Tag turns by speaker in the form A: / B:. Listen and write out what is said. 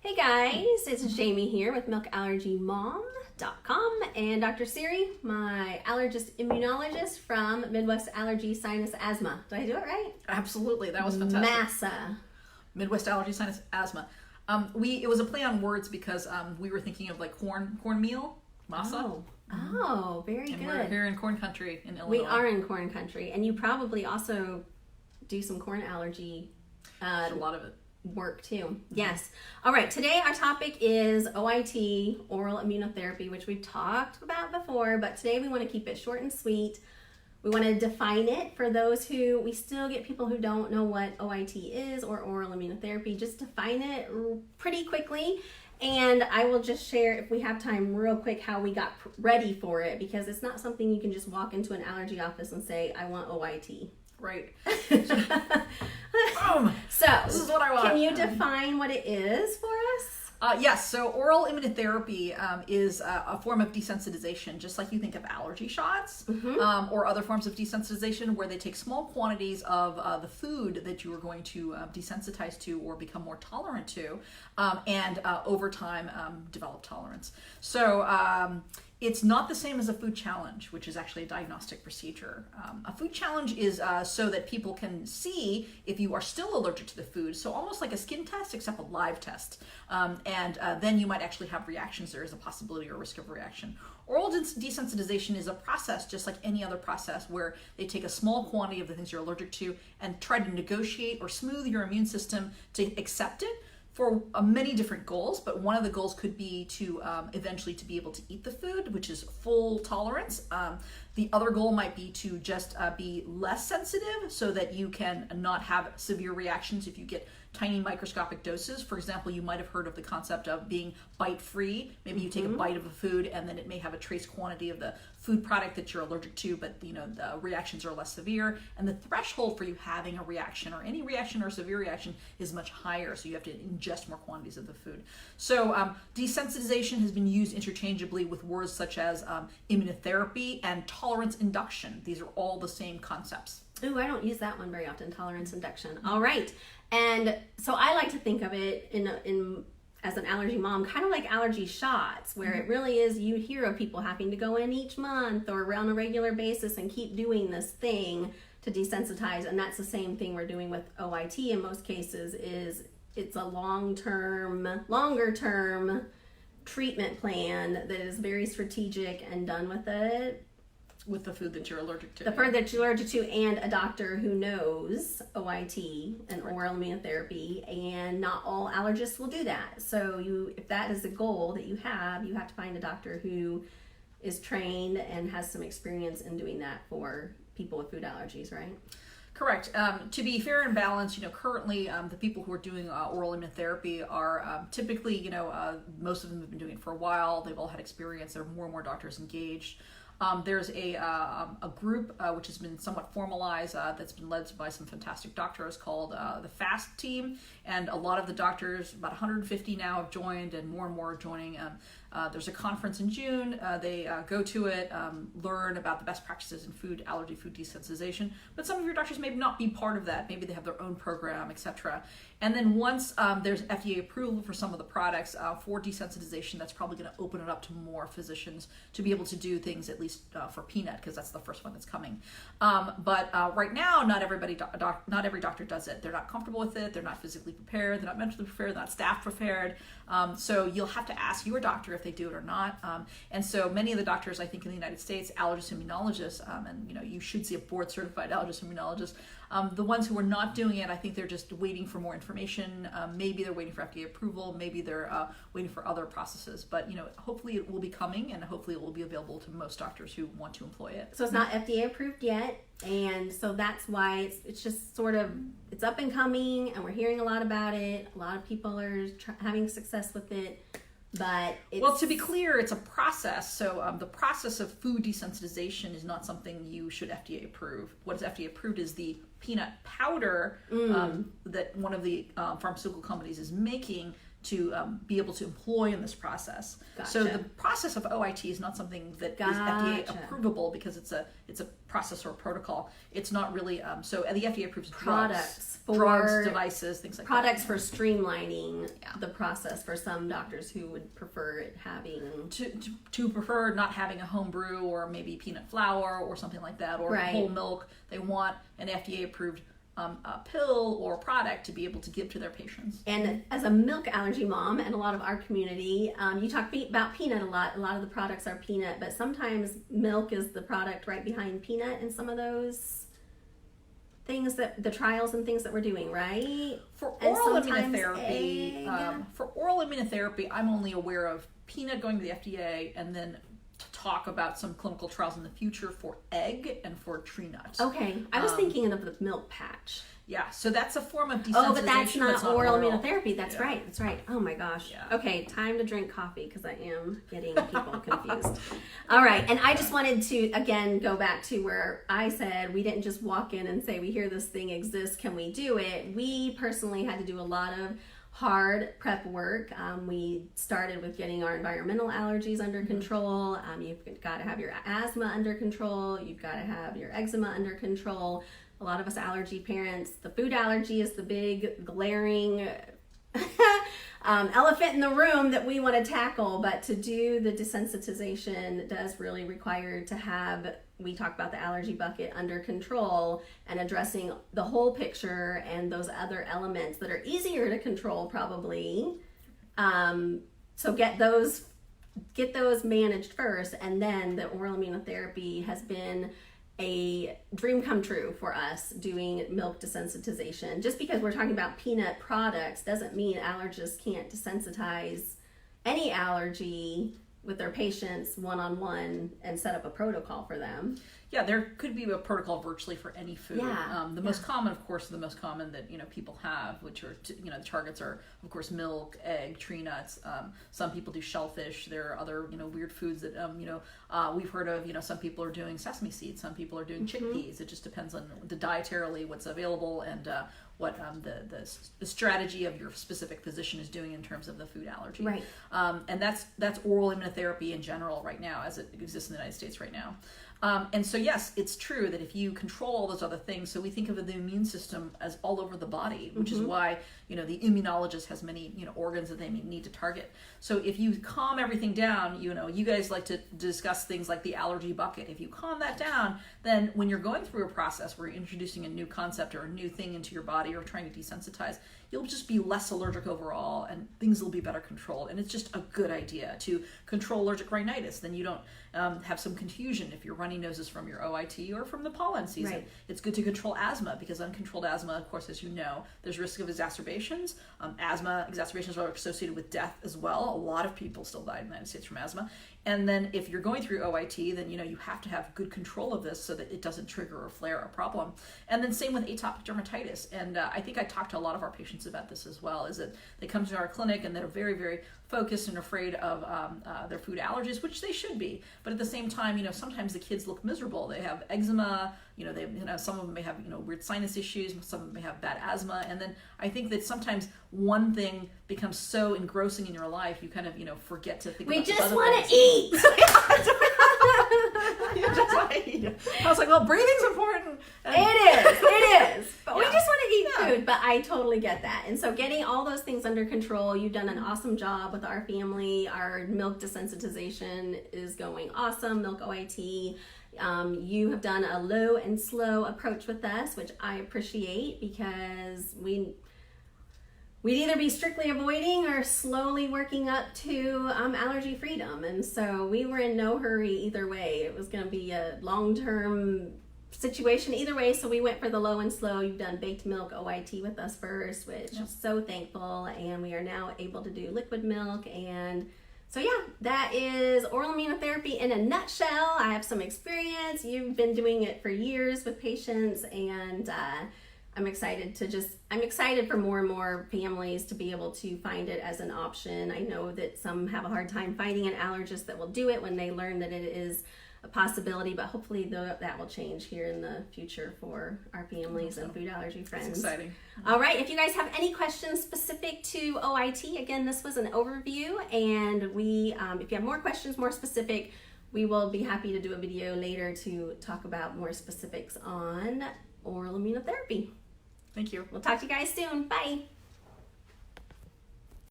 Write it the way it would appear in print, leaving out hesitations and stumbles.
A: Hey guys, it's Jamie here with MilkAllergyMom.com and Dr. Siri, my allergist immunologist from Midwest Allergy Sinus Asthma. Did I do it right?
B: Absolutely, that was fantastic.
A: MASA.
B: Midwest Allergy Sinus Asthma. It was a play on words because we were thinking of like cornmeal, masa.
A: Oh, very
B: and
A: good.
B: We're here in corn country in Illinois.
A: We are in corn country, and you probably also do some corn allergy.
B: A lot of it.
A: Work too. Yes. All right. Today our topic is OIT, oral immunotherapy, which we've talked about before, but today we want to keep it short and sweet. We want to define it for those who, we still get people who don't know what OIT is or oral immunotherapy. Just define it pretty quickly. And I will just share, if we have time, real quick how we got ready for it, because it's not something you can just walk into an allergy office and say, I want OIT.
B: Right.
A: So,
B: this is what I want.
A: Can you define what it is for us?
B: Yes, so oral immunotherapy is a form of desensitization, just like you think of allergy shots or other forms of desensitization where they take small quantities of the food that you are going to desensitize to or become more tolerant to and over time develop tolerance. So it's not the same as a food challenge, which is actually a diagnostic procedure. A food challenge is so that people can see if you are still allergic to the food, so almost like a skin test, except a live test. And then you might actually have reactions. There is a possibility or risk of reaction. Oral desensitization is a process, just like any other process, where they take a small quantity of the things you're allergic to and try to negotiate or smooth your immune system to accept it, for many different goals, but one of the goals could be to eventually to be able to eat the food, which is full tolerance. The other goal might be to just be less sensitive so that you can not have severe reactions if you get tiny microscopic doses. For example, you might have heard of the concept of being bite-free. Maybe you take a bite of a food and then it may have a trace quantity of the food product that you're allergic to, but the reactions are less severe, and the threshold for you having a reaction or any reaction or severe reaction is much higher, so you have to ingest more quantities of the food. So desensitization has been used interchangeably with words such as immunotherapy and tolerance induction. These are all the same concepts.
A: Ooh, I don't use that one very often, tolerance induction. All right. And so I like to think of it in as an allergy mom, kind of like allergy shots, where it really is, you hear of people having to go in each month or on a regular basis and keep doing this thing to desensitize. And that's the same thing we're doing with OIT in most cases. Is it's a longer term treatment plan that is very strategic and done with it.
B: With the food that you're allergic to.
A: The food that you're allergic to, and a doctor who knows OIT and oral immunotherapy, and not all allergists will do that. So if that is a goal that you have to find a doctor who is trained and has some experience in doing that for people with food allergies, right?
B: Correct. To be fair and balanced, currently the people who are doing oral immunotherapy are typically, most of them have been doing it for a while. They've all had experience. There are more and more doctors engaged. There's a group which has been somewhat formalized that's been led by some fantastic doctors called the FAST team, and a lot of the doctors, about 150 now, have joined, and more are joining. There's a conference in June. They go to it, learn about the best practices in food desensitization, but some of your doctors may not be part of that. Maybe they have their own program, etc. And then once there's FDA approval for some of the products for desensitization, that's probably going to open it up to more physicians to be able to do things, at least for peanut, because that's the first one that's coming. But right now, not every doctor does it. They're not comfortable with it. They're not physically prepared. They're not mentally prepared. They're not staff prepared. So you'll have to ask your doctor if they do it or not. And so many of the doctors, I think in the United States, allergist immunologists, and you should see a board certified allergist immunologist. The ones who are not doing it, I think they're just waiting for more information. Maybe they're waiting for FDA approval. Maybe they're waiting for other processes. But hopefully it will be coming, and hopefully it will be available to most doctors who want to employ it.
A: So it's not FDA approved yet, and so that's why it's just sort of, it's up and coming, and we're hearing a lot about it. A lot of people are having success with it. But
B: well, to be clear, it's a process. So the process of food desensitization is not something you should FDA approve. What is FDA approved is the peanut powder that one of the pharmaceutical companies is making to be able to employ in this process.
A: Gotcha.
B: So the process of OIT is not something that is FDA approvable because it's a process or a protocol. It's not really so the FDA approves
A: products,
B: drugs, devices, things like
A: products for streamlining the process for some doctors who would prefer it having
B: to prefer not having a home brew or maybe peanut flour or something like that, or whole milk. They want an FDA approved a pill or product to be able to give to their patients.
A: And as a milk allergy mom and a lot of our community, you talk about peanut a lot. A lot of the products are peanut, but sometimes milk is the product right behind peanut in some of those things that the trials and things that we're doing, right?
B: For oral immunotherapy, I'm only aware of peanut going to the FDA, and then to talk about some clinical trials in the future for egg and for tree nuts.
A: Okay, I was thinking of the milk patch.
B: Yeah, so that's a form of desensitization.
A: Oh, but that's not oral immunotherapy. That's right. That's right. Oh my gosh.
B: Yeah.
A: Okay, time to drink coffee because I am getting people confused. All right, and I just wanted to again go back to where I said we didn't just walk in and say we hear this thing exists. Can we do it? We personally had to do a lot of hard prep work. We started with getting our environmental allergies under control. You've got to have your asthma under control. You've got to have your eczema under control. A lot of us allergy parents, the food allergy is the big glaring elephant in the room that we want to tackle. But to do the desensitization does really require to have, we talk about the allergy bucket under control and addressing the whole picture and those other elements that are easier to control probably. So get those managed first, and then the oral immunotherapy has been a dream come true for us doing milk desensitization. Just because we're talking about peanut products doesn't mean allergists can't desensitize any allergy with their patients one-on-one and set up a protocol for them.
B: Yeah, there could be a protocol virtually for any food. The most common, of course, the most common that people have, which are the targets are of course milk, egg, tree nuts. Some people do shellfish. There are other weird foods that we've heard of. Some people are doing sesame seeds. Some people are doing chickpeas. It just depends on the dietarily what's available and what the strategy of your specific physician is doing in terms of the food allergy.
A: Right.
B: And that's oral immunotherapy in general right now, as it exists in the United States right now. And so yes, it's true that if you control all those other things, so we think of the immune system as all over the body, which is why the immunologist has many organs that they need to target. So if you calm everything down, you guys like to discuss things like the allergy bucket. If you calm that down, then when you're going through a process where you're introducing a new concept or a new thing into your body or trying to desensitize, you'll just be less allergic overall and things will be better controlled. And it's just a good idea to control allergic rhinitis. Then you don't have some confusion if your runny nose is from your OIT or from the pollen season. Right. It's good to control asthma because uncontrolled asthma, of course, as you know, there's risk of exacerbations. Asthma exacerbations are associated with death as well. A lot of people still die in the United States from asthma. And then if you're going through OIT, then you have to have good control of this so that it doesn't trigger or flare a problem. And then same with atopic dermatitis. And I think I talked to a lot of our patients about this as well, is that they come to our clinic and they're very, very focused and afraid of their food allergies, which they should be. But at the same time, sometimes the kids look miserable. They have eczema, some of them may have, weird sinus issues, some of them may have bad asthma. And then I think that sometimes one thing becomes so engrossing in your life, you kind of, forget to think about
A: we just
B: want
A: to eat.
B: You just want to eat. I was like, well, breathing's important. And
A: it is. But we just want to eat food. But I totally get that. And so getting all those things under control, you've done an awesome job with our family. Our milk desensitization is going awesome. Milk OIT. You have done a low and slow approach with us, which I appreciate because we'd either be strictly avoiding or slowly working up to allergy freedom. And so we were in no hurry either way. It was going to be a long-term situation either way. So we went for the low and slow. You've done baked milk OIT with us first, which I'm so thankful. And we are now able to do liquid milk. And so yeah, that is oral immunotherapy in a nutshell. I have some experience. You've been doing it for years with patients, and I'm excited for more and more families to be able to find it as an option. I know that some have a hard time finding an allergist that will do it when they learn that it is a possibility, but hopefully that will change here in the future for our families and food allergy friends.
B: It's exciting.
A: All right, if you guys have any questions specific to OIT, again, this was an overview, and we, if you have more questions, more specific, we will be happy to do a video later to talk about more specifics on oral immunotherapy.
B: Thank you.
A: We'll talk to you guys soon. Bye.